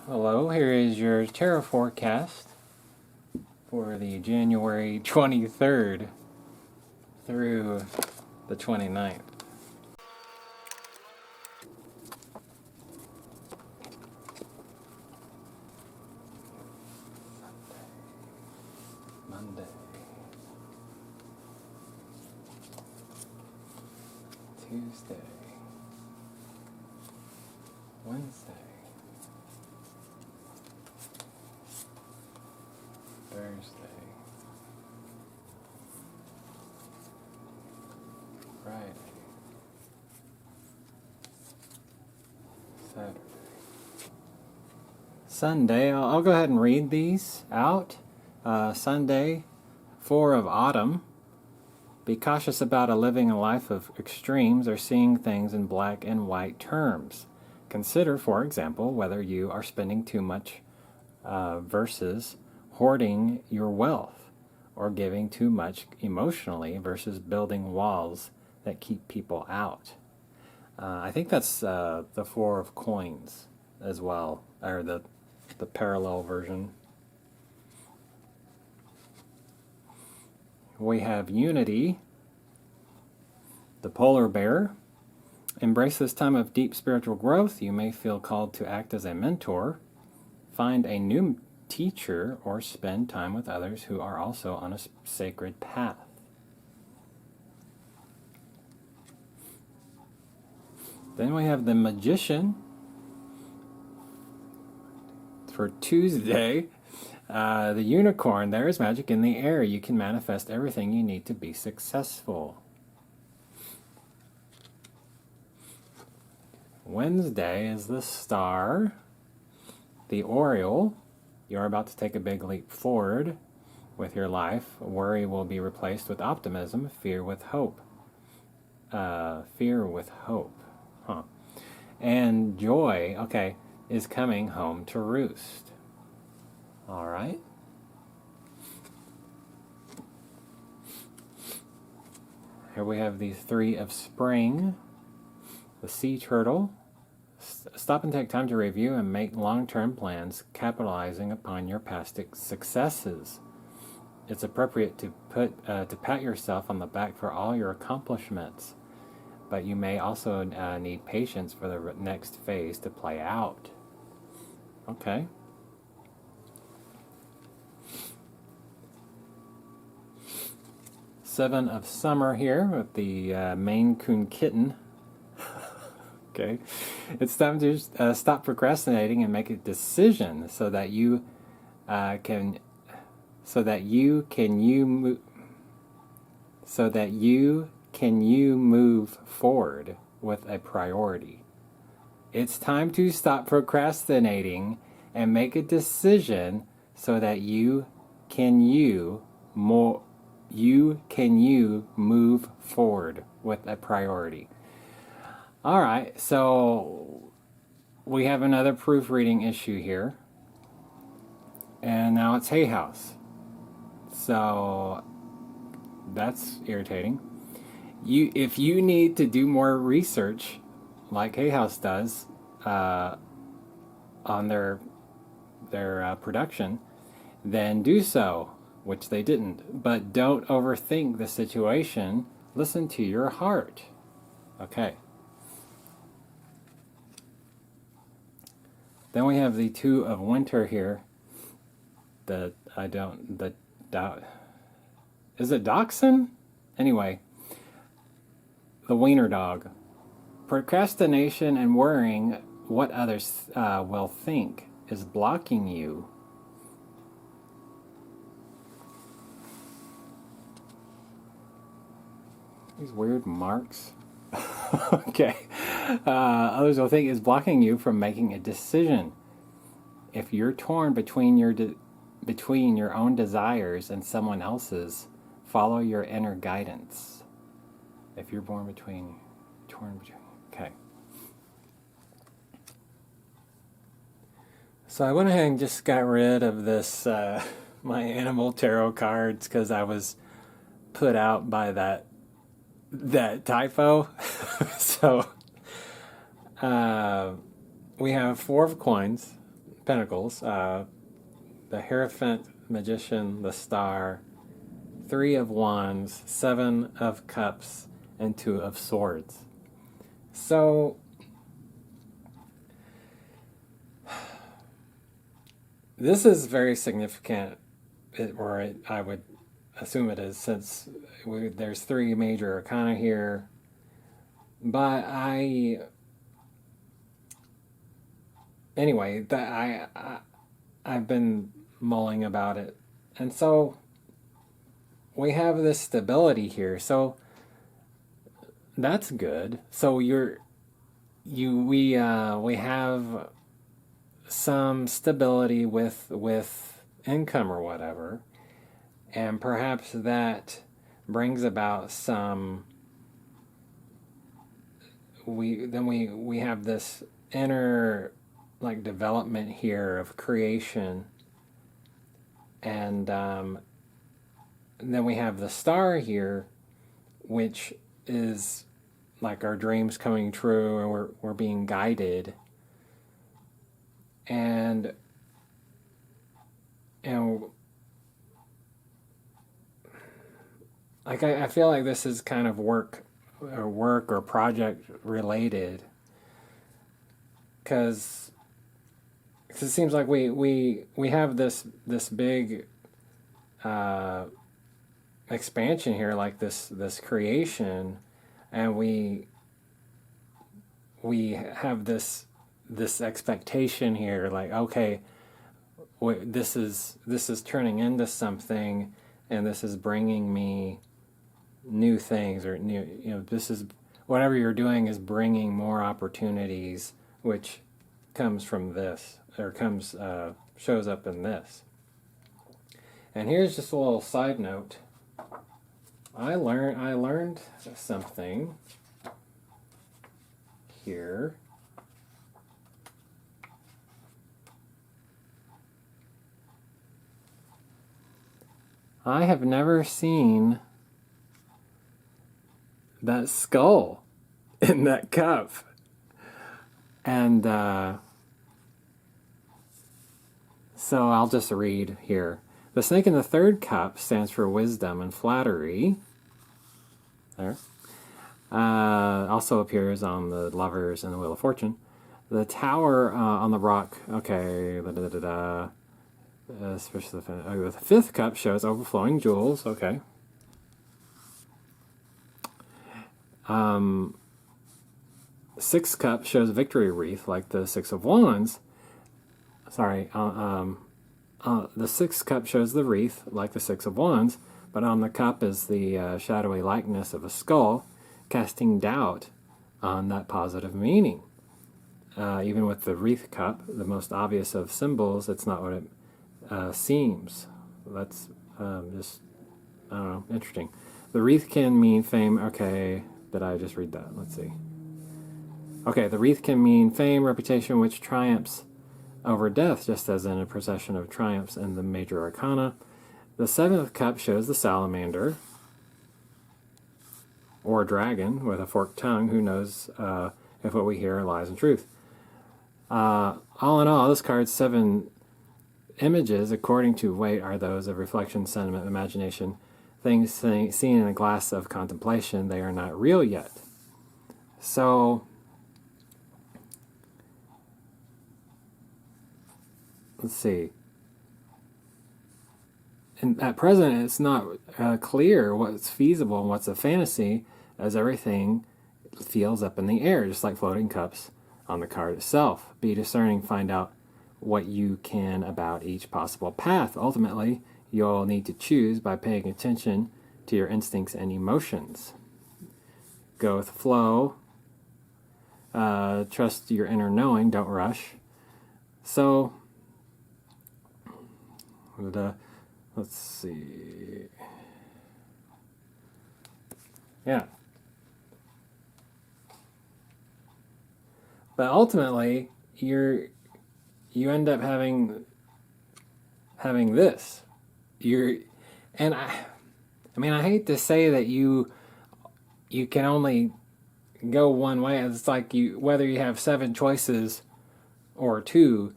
Hello, here is your tarot forecast for the January 23rd through the 29th. Monday, Tuesday, Wednesday, Thursday, Friday, Saturday, Sunday. I'll go ahead and read these out. Sunday, 4 of Autumn. Be cautious about living a life of extremes or seeing things in black and white terms. Consider, for example, whether you are spending too much versus hoarding your wealth, or giving too much emotionally versus building walls that keep people out. I think that's the 4 of Coins as well, or the parallel version. We have Unity, the Polar Bear. Embrace this time of deep spiritual growth. You may feel called to act as a mentor, find a new teacher, or spend time with others who are also on a sacred path. Then we have the Magician for Tuesday. The Unicorn. There is magic in the air. You can manifest everything you need to be successful. Wednesday is the Star, the Oriole. You're about to take a big leap forward with your life. Worry will be replaced with optimism, fear with hope. Fear with hope. Huh. And Joy, okay, is coming home to roost. All right. Here we have the 3 of Spring, the Sea Turtle. Stop and take time to review and make long-term plans, capitalizing upon your past successes. It's appropriate to pat yourself on the back for all your accomplishments, but you may also need patience for the next phase to play out. Okay. Seven of Summer here with the Maine Coon Kitten. Okay, it's time to stop procrastinating and make a decision so that you can move forward with a priority. It's time to stop procrastinating and make a decision so that you move forward with a priority. All right, so we have another proofreading issue here, and now it's HayHouse. So that's irritating. If you need to do more research, like HayHouse does, on their production, then do so, which they didn't. But don't overthink the situation. Listen to your heart. Okay. Then we have the 2 of Winter here. Is it Dachshund? Anyway, the wiener dog. Procrastination and worrying what others will think is blocking you. These weird marks. Okay. Others will think is blocking you from making a decision. If you're torn between your own desires and someone else's, follow your inner guidance. If you're torn between. Okay. So I went ahead and just got rid of this my animal tarot cards because I was put out by that typo. So we have 4 of Coins, Pentacles, the Hierophant, Magician, the Star, Three of Wands, Seven of Cups, and Two of Swords. So, this is very significant, I would assume it is, since there's three major arcana here. But anyway, I've been mulling about it, and so we have this stability here. So that's good. So we have some stability with income or whatever, and perhaps that brings about some. We have this inner like development here of creation, and then we have the star here, which is like our dreams coming true, and we're being guided, and like I feel like this is kind of work or project related, because it seems like we have this big expansion here, like this creation, and we have this expectation here, like, okay, this is turning into something, and this is bringing me new things, or new, this is, whatever you're doing is bringing more opportunities, which comes from this, or shows up in this. And here's just a little side note. I learned something here. I have never seen that skull in that cup. And so I'll just read here. The snake in the third cup stands for wisdom and flattery. There. Also appears on the Lovers and the Wheel of Fortune. The tower on the rock. Okay. Especially the fifth cup shows overflowing jewels. Okay. Sixth cup shows victory wreath, like the Six of Wands. Sorry. The sixth cup shows the wreath, like the Six of Wands, but on the cup is the shadowy likeness of a skull, casting doubt on that positive meaning. Even with the wreath cup, the most obvious of symbols, it's not what it seems. That's just, I don't know, interesting. The wreath can mean fame. Okay, did I just read that? Let's see. Okay, the wreath can mean fame, reputation, which triumphs over death, just as in a procession of triumphs in the major arcana. The seventh cup shows the salamander, or dragon with a forked tongue. Who knows if what we hear are lies and truth. All in all, this card's 7 images, according to Waite, are those of reflection, sentiment, imagination, things seen in a glass of contemplation. They are not real yet. So, let's see. And at present, it's not clear what's feasible and what's a fantasy, as everything feels up in the air, just like floating cups on the card itself. Be discerning, find out what you can about each possible path. Ultimately, you'll need to choose by paying attention to your instincts and emotions. Go with the flow. Trust your inner knowing. Don't rush. So, let's see. Yeah. But ultimately, you end up having this. And I mean, I hate to say that you can only go one way. It's like whether you have 7 choices or 2,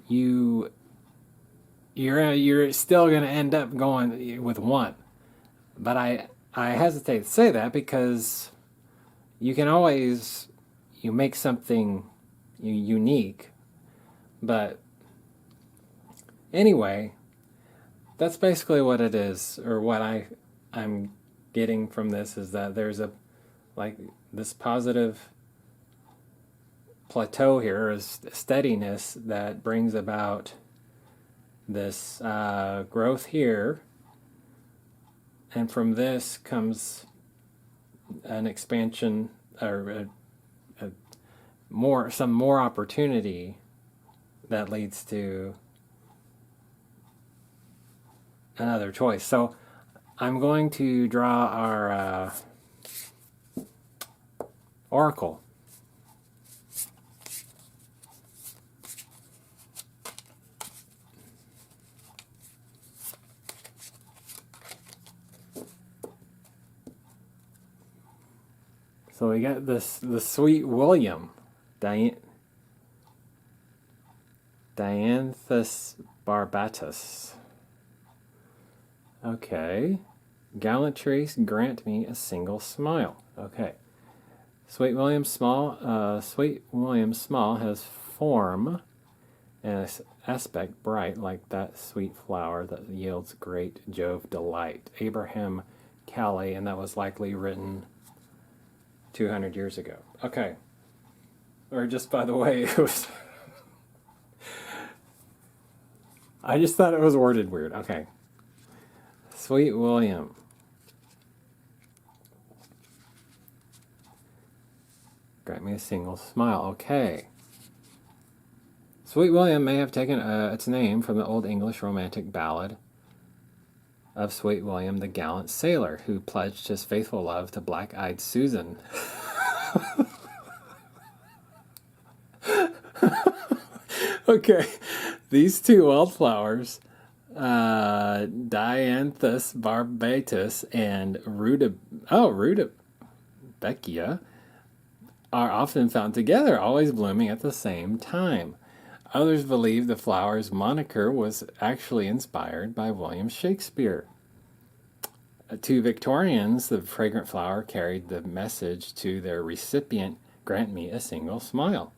you're still going to end up going with one. But I hesitate to say that because you can always make something unique. But anyway, that's basically what it is, or what I'm getting from this is that there's this positive plateau here, is steadiness that brings about this growth here, and from this comes an expansion, or some more opportunity that leads to another choice. So I'm going to draw our oracle. So we got the sweet William, Dianthus barbatus. Okay. Gallantries grant me a single smile. Okay. Sweet William Small has form and aspect bright like that sweet flower that yields great Jove delight. Abraham Cowley, and that was likely written 200 years ago. Okay. Or just by the way, it was... I just thought it was worded weird. Okay. Sweet William. Grant me a single smile. Okay. Sweet William may have taken its name from the Old English romantic ballad of Sweet William, the gallant sailor who pledged his faithful love to black-eyed Susan. Okay, these two wildflowers, Dianthus barbatus and Rudbeckia, are often found together, always blooming at the same time. Others believe the flower's moniker was actually inspired by William Shakespeare. To Victorians, the fragrant flower carried the message to their recipient, "Grant me a single smile."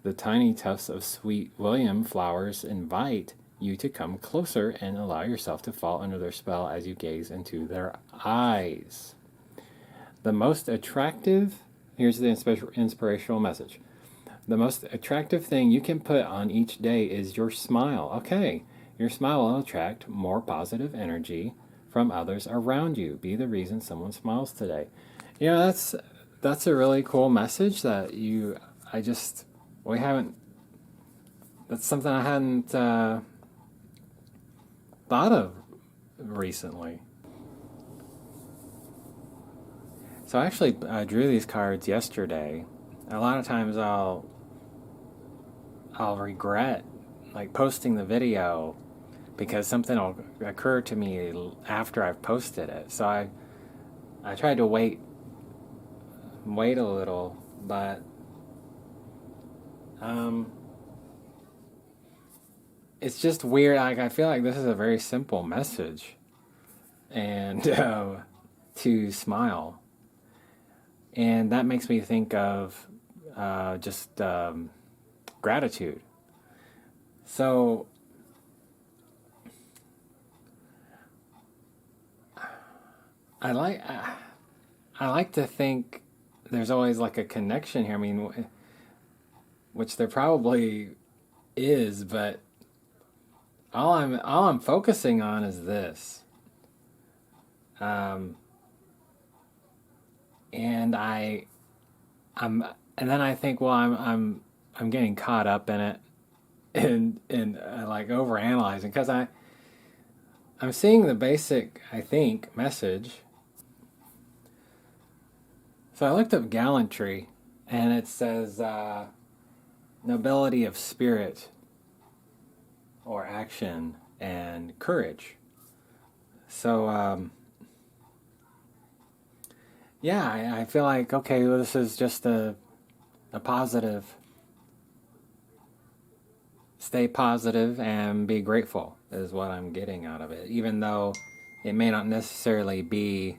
The tiny tufts of Sweet William flowers invite you to come closer and allow yourself to fall under their spell as you gaze into their eyes. The most attractive, here's the inspirational message. The most attractive thing you can put on each day is your smile. Okay, your smile will attract more positive energy from others around you. Be the reason someone smiles today. You know, that's a really cool message that that's something I hadn't thought of recently. So I actually drew these cards yesterday. A lot of times I'll regret posting the video because something will occur to me after I've posted it. So I tried to wait a little, but it's just weird. I feel like this is a very simple message, and to smile, and that makes me think of just gratitude. So I like to think there's always a connection here. I mean, which there probably is, but all I'm focusing on is this. And then I think, well, I'm getting caught up in it and overanalyzing, because I'm seeing the basic, I think, message. So I looked up gallantry, and it says nobility of spirit or action and courage. So I feel like, okay, well, this is just a positive stay positive and be grateful is what I'm getting out of it, even though it may not necessarily be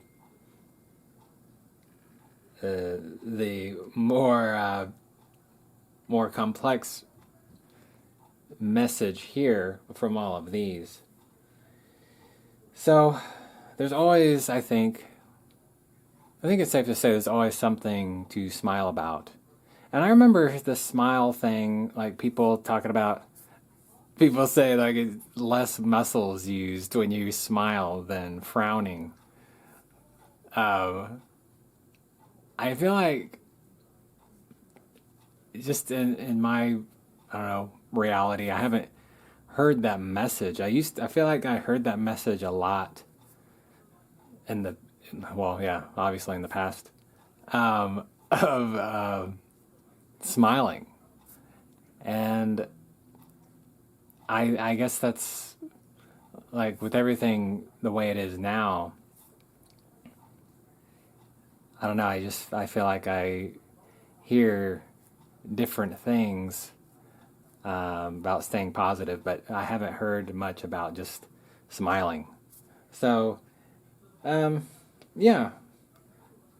the more complex message here from all of these. So there's always, I think it's safe to say there's always something to smile about. And I remember the smile thing, like people say like less muscles used when you smile than frowning. I feel like just in my, I don't know, reality, I haven't heard that message. I feel like I heard that message a lot obviously in the past, of smiling. And I guess that's like with everything the way it is now. I don't know, I feel like I hear different things about staying positive, but I haven't heard much about just smiling. So, yeah,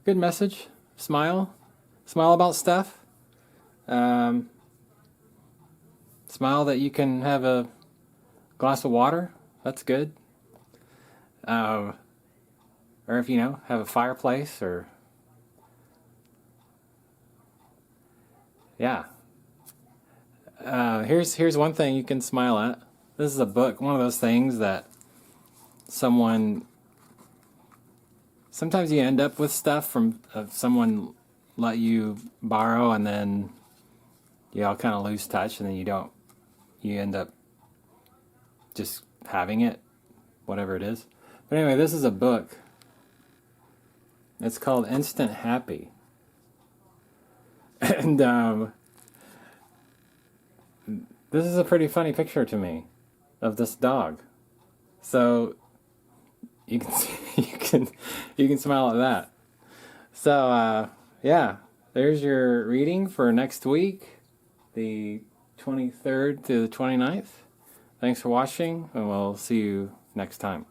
good message. Smile about stuff. Smile that you can have a glass of water. That's good. Or if have a fireplace, or yeah. Here's one thing you can smile at. This is a book, one of those things that sometimes you end up with stuff from someone let you borrow, and then you all kind of lose touch, and then you end up just having it, whatever it is. But anyway, this is a book. It's called Instant Happy. And this is a pretty funny picture to me of this dog. So you can smile at that. So yeah, there's your reading for next week, the 23rd to the 29th. Thanks for watching, and we'll see you next time.